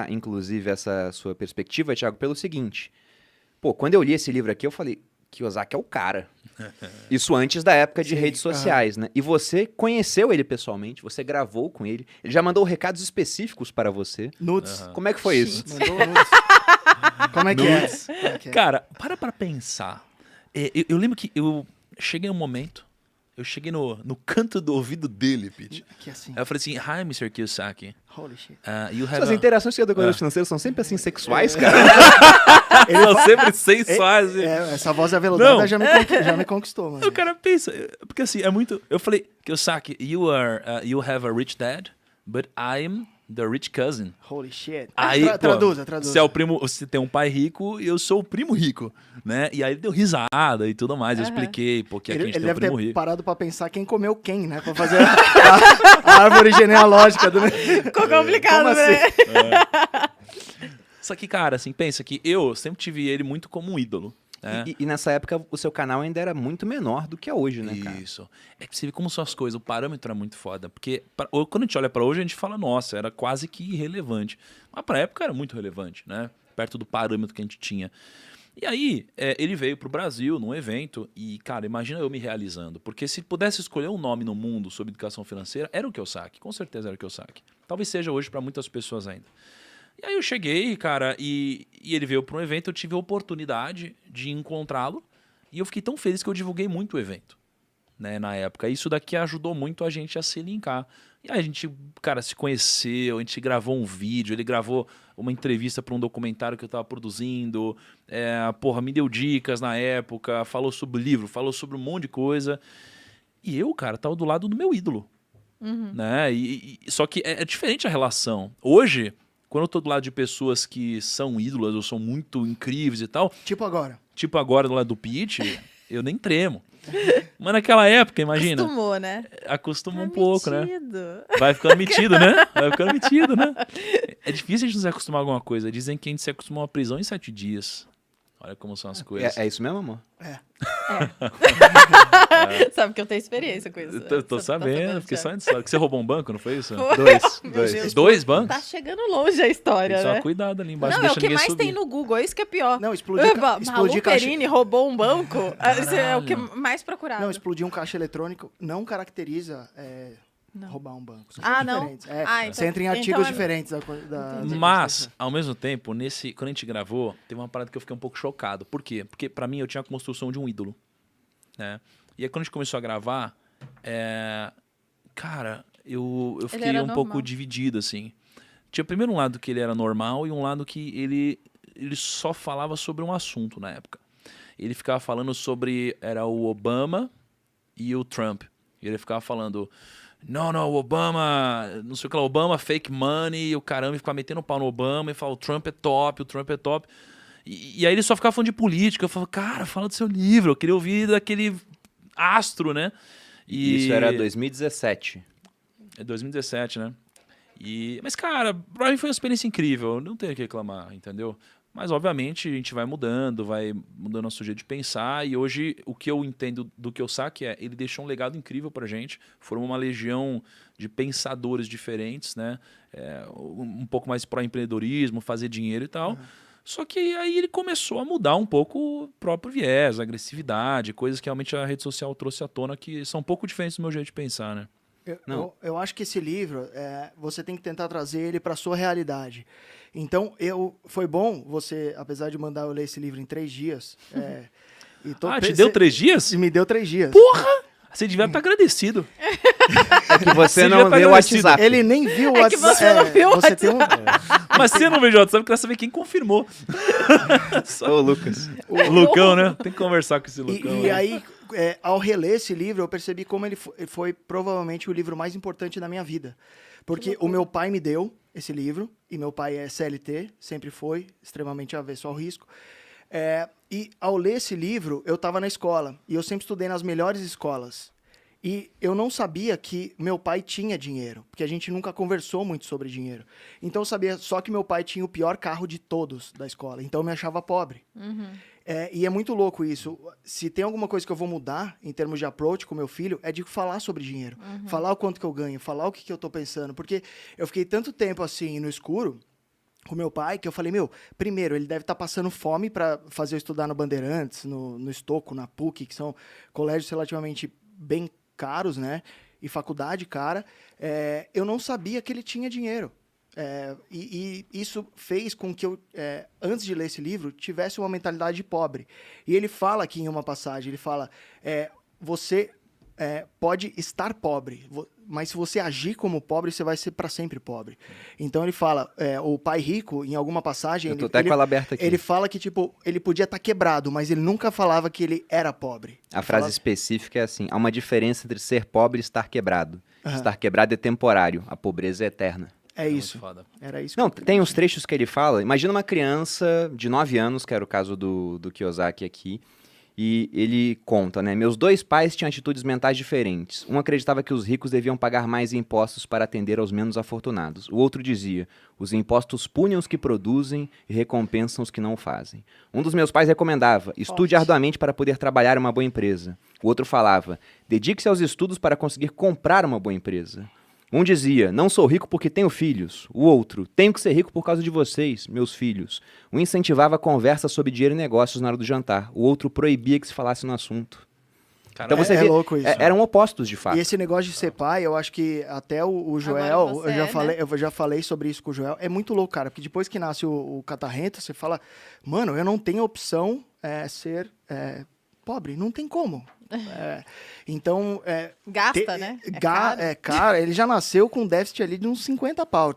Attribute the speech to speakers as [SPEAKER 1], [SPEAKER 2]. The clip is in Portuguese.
[SPEAKER 1] inclusive, essa sua perspectiva, Thiago, pelo seguinte. Pô, quando eu li esse livro aqui, eu falei, Kiyosaki é o cara. Isso antes da época de
[SPEAKER 2] Sim,
[SPEAKER 1] redes sociais, né? E você conheceu ele pessoalmente, você gravou com ele, ele já mandou recados específicos para você.
[SPEAKER 2] Nudes.
[SPEAKER 1] Como é que foi isso?
[SPEAKER 2] Mandou nudes. Como é que é?
[SPEAKER 3] Nudes.
[SPEAKER 2] Como é que é?
[SPEAKER 3] Cara, para pra pensar. Eu lembro que eu cheguei num momento, eu cheguei no canto do ouvido dele, Pete.
[SPEAKER 2] Aqui assim.
[SPEAKER 3] Aí eu falei assim, Hi, Mr. Kiyosaki.
[SPEAKER 2] Holy shit.
[SPEAKER 3] You have
[SPEAKER 1] Suas
[SPEAKER 3] a...
[SPEAKER 1] interações com educadores financeiros são sempre assim sexuais, cara.
[SPEAKER 3] São sempre sensuais.
[SPEAKER 2] Essa voz aveludada
[SPEAKER 3] Não.
[SPEAKER 2] já me conquistou, mano.
[SPEAKER 3] O cara pensa, porque assim, é muito... Eu falei, Kiyosaki, you have a rich dad, but I'm the rich cousin.
[SPEAKER 2] Holy shit.
[SPEAKER 3] Aí, pô,
[SPEAKER 2] Traduza.
[SPEAKER 3] Você é o primo, você tem um pai rico e eu sou o primo rico, né? E aí ele deu risada e tudo mais. Eu expliquei, porque aqui a
[SPEAKER 2] Ele
[SPEAKER 3] gente tem um
[SPEAKER 2] deve ter
[SPEAKER 3] primo rico.
[SPEAKER 2] parado pra pensar quem comeu quem, né? Pra fazer a árvore genealógica do...
[SPEAKER 4] Ficou complicado,
[SPEAKER 2] Como
[SPEAKER 4] né?
[SPEAKER 3] Só que, cara, assim, pensa que eu sempre tive ele muito como um ídolo. Né?
[SPEAKER 1] E nessa época o seu canal ainda era muito menor do que é hoje, né, cara?
[SPEAKER 3] Isso. É que você vê como são as coisas, o parâmetro é muito foda. Porque quando a gente olha pra hoje, a gente fala, nossa, era quase que irrelevante. Mas pra época era muito relevante, né? Perto do parâmetro que a gente tinha. E aí, ele veio pro Brasil num evento e, cara, imagina eu me realizando. Porque se pudesse escolher um nome no mundo sobre educação financeira, era o Kiyosaki. Com certeza era o Kiyosaki. Talvez seja hoje pra muitas pessoas ainda. E aí eu cheguei, cara, e ele veio para um evento, eu tive a oportunidade de encontrá-lo, e eu fiquei tão feliz que eu divulguei muito o evento, né, na época. Isso daqui ajudou muito a gente a se linkar. E aí a gente, cara, se conheceu, a gente gravou um vídeo, ele gravou uma entrevista para um documentário que eu estava produzindo, me deu dicas na época, falou sobre o livro, falou sobre um monte de coisa. E eu, cara, tava do lado do meu ídolo, né? Só que é diferente a relação. Hoje... Quando eu tô do lado de pessoas que são ídolas ou são muito incríveis e tal...
[SPEAKER 2] Tipo agora.
[SPEAKER 3] Tipo agora do lado do Pete, eu nem tremo. Mas naquela época, imagina...
[SPEAKER 4] Acostumou, né?
[SPEAKER 3] Acostuma um pouco, né?
[SPEAKER 4] Metido.
[SPEAKER 3] Vai ficando metido, né? Vai ficando metido, né? É difícil a gente não se acostumar a alguma coisa. Dizem que a gente se acostuma a uma prisão em 7 dias. Olha como são as coisas.
[SPEAKER 1] É isso mesmo, amor?
[SPEAKER 4] Sabe que eu tenho experiência com isso.
[SPEAKER 3] Eu tô
[SPEAKER 4] Você tá
[SPEAKER 3] sabendo, fiquei
[SPEAKER 4] Thiago?
[SPEAKER 3] só que você roubou um banco, não foi isso?
[SPEAKER 1] Dois.
[SPEAKER 4] Meu
[SPEAKER 1] Dois.
[SPEAKER 4] Deus.
[SPEAKER 3] 2 bancos?
[SPEAKER 4] Tá chegando longe a história,
[SPEAKER 3] Tem só
[SPEAKER 4] né?
[SPEAKER 3] cuidado ali embaixo,
[SPEAKER 4] Não, é
[SPEAKER 3] deixa
[SPEAKER 4] o que
[SPEAKER 3] ninguém
[SPEAKER 4] mais
[SPEAKER 3] subir.
[SPEAKER 4] tem no Google, isso que é pior.
[SPEAKER 2] Não, explodir
[SPEAKER 4] Malu
[SPEAKER 2] caixa...
[SPEAKER 4] Perini roubou um banco. Esse é o que mais procurado.
[SPEAKER 2] Não, explodir um caixa eletrônico não caracteriza
[SPEAKER 4] Não.
[SPEAKER 2] roubar um banco. São
[SPEAKER 4] Não?
[SPEAKER 2] diferentes.
[SPEAKER 4] Então,
[SPEAKER 2] Você entra em artigos
[SPEAKER 4] então é-
[SPEAKER 2] diferentes da
[SPEAKER 3] Mas, ao mesmo tempo, quando a gente gravou, teve uma parada que eu fiquei um pouco chocado. Por quê? Porque pra mim eu tinha a construção de um ídolo, né? E aí quando a gente começou a gravar, cara, eu fiquei
[SPEAKER 4] era
[SPEAKER 3] um
[SPEAKER 4] normal.
[SPEAKER 3] pouco dividido, assim. Tinha primeiro um lado que ele era normal e um lado que ele só falava sobre um assunto na época. Ele ficava falando sobre... Era o Obama e o Trump. E ele ficava falando... Não, o Obama... Não sei o que lá, Obama, fake money, e o caramba, e ficava metendo pau no Obama, e falava, o Trump é top, o Trump é top. E aí ele só ficava falando de política. Eu falava, cara, fala do seu livro. Eu queria ouvir daquele astro, né? E
[SPEAKER 1] Isso era 2017.
[SPEAKER 3] É 2017, né? Mas, cara, pra mim foi uma experiência incrível. Não tenho o que reclamar, entendeu? Mas, obviamente, a gente vai mudando nosso jeito de pensar. E hoje, o que eu entendo do Kiyosaki ele deixou um legado incrível pra gente. Formou uma legião de pensadores diferentes, né? Um pouco mais pró-empreendedorismo, fazer dinheiro e tal. Só que aí ele começou a mudar um pouco o próprio viés, a agressividade, coisas que realmente a rede social trouxe à tona que são um pouco diferentes do meu jeito de pensar, né?
[SPEAKER 2] Eu acho que esse livro, você tem que tentar trazer ele para sua realidade. Então, foi bom você, apesar de mandar eu ler esse livro em 3 dias...
[SPEAKER 3] te deu 3 dias?
[SPEAKER 2] Me deu 3 dias.
[SPEAKER 3] Porra! Você devia estar agradecido.
[SPEAKER 1] É que você não
[SPEAKER 3] devia tá
[SPEAKER 1] leu o
[SPEAKER 3] agradecido.
[SPEAKER 1] WhatsApp.
[SPEAKER 2] Ele nem viu o
[SPEAKER 4] É que
[SPEAKER 2] WhatsApp.
[SPEAKER 4] você não viu o
[SPEAKER 2] você tem um...
[SPEAKER 3] Mas você não veio, sabe que quer saber quem confirmou.
[SPEAKER 1] Ô, Lucas.
[SPEAKER 3] O Lucão, né? Tem que conversar com esse Lucão.
[SPEAKER 2] E
[SPEAKER 3] né?
[SPEAKER 2] aí, ao reler esse livro, eu percebi como ele foi provavelmente o livro mais importante da minha vida. Porque o meu pai me deu esse livro, e meu pai é CLT, sempre foi, extremamente avesso ao risco. E ao ler esse livro, eu estava na escola, e eu sempre estudei nas melhores escolas. E eu não sabia que meu pai tinha dinheiro, porque a gente nunca conversou muito sobre dinheiro. Então eu sabia só que meu pai tinha o pior carro de todos da escola, então eu me achava pobre. E é muito louco isso. Se tem alguma coisa que eu vou mudar em termos de approach com meu filho, é de falar sobre dinheiro. Falar o quanto que eu ganho, falar o que eu tô pensando. Porque eu fiquei tanto tempo assim no escuro, com meu pai, que eu falei, primeiro, ele deve estar passando fome para fazer eu estudar no Bandeirantes, no Estoco, na PUC, que são colégios relativamente bem caros, né? E faculdade cara. Eu não sabia que ele tinha dinheiro. E isso fez com que eu, antes de ler esse livro, tivesse uma mentalidade de pobre. E ele fala aqui em uma passagem, ele fala, você pode estar pobre, mas se você agir como pobre, você vai ser para sempre pobre. Então ele fala, o pai rico, em alguma passagem...
[SPEAKER 1] Eu tô até com ela aberta aqui.
[SPEAKER 2] Ele fala que, tipo, ele podia estar quebrado, mas ele nunca falava que ele era pobre.
[SPEAKER 1] A frase específica é assim: há uma diferença entre ser pobre e estar quebrado.
[SPEAKER 2] Aham.
[SPEAKER 1] Estar quebrado é temporário, a pobreza é eterna.
[SPEAKER 2] É isso.
[SPEAKER 3] Muito foda.
[SPEAKER 2] Era isso.
[SPEAKER 1] Não,
[SPEAKER 2] que eu
[SPEAKER 1] tem uns trechos que ele fala. Imagina uma criança de 9 anos, que era o caso do Kiyosaki aqui, e ele conta, né? Meus 2 pais tinham atitudes mentais diferentes. Um acreditava que os ricos deviam pagar mais impostos para atender aos menos afortunados. O outro dizia, os impostos punem os que produzem e recompensam os que não o fazem. Um dos meus pais recomendava, estude
[SPEAKER 2] Forte.
[SPEAKER 1] arduamente para poder trabalhar em uma boa empresa. O outro falava, dedique-se aos estudos para conseguir comprar uma boa empresa. Um dizia, não sou rico porque tenho filhos. O outro, tenho que ser rico por causa de vocês, meus filhos. Um incentivava a conversa sobre dinheiro e negócios na hora do jantar. O outro proibia que se falasse no assunto.
[SPEAKER 3] Cara,
[SPEAKER 1] Então você vê,
[SPEAKER 2] louco isso.
[SPEAKER 1] eram opostos de fato.
[SPEAKER 2] E esse negócio de ser pai, eu acho que até o Joel,
[SPEAKER 4] Agora você
[SPEAKER 2] eu já falei sobre isso com o Joel, é muito louco, cara, porque depois que nasce o catarrento, você fala, mano, eu não tenho opção ser pobre, não tem como. Então,
[SPEAKER 4] Gasta, né?
[SPEAKER 2] cara, ele já nasceu com um déficit ali de uns 50 pau.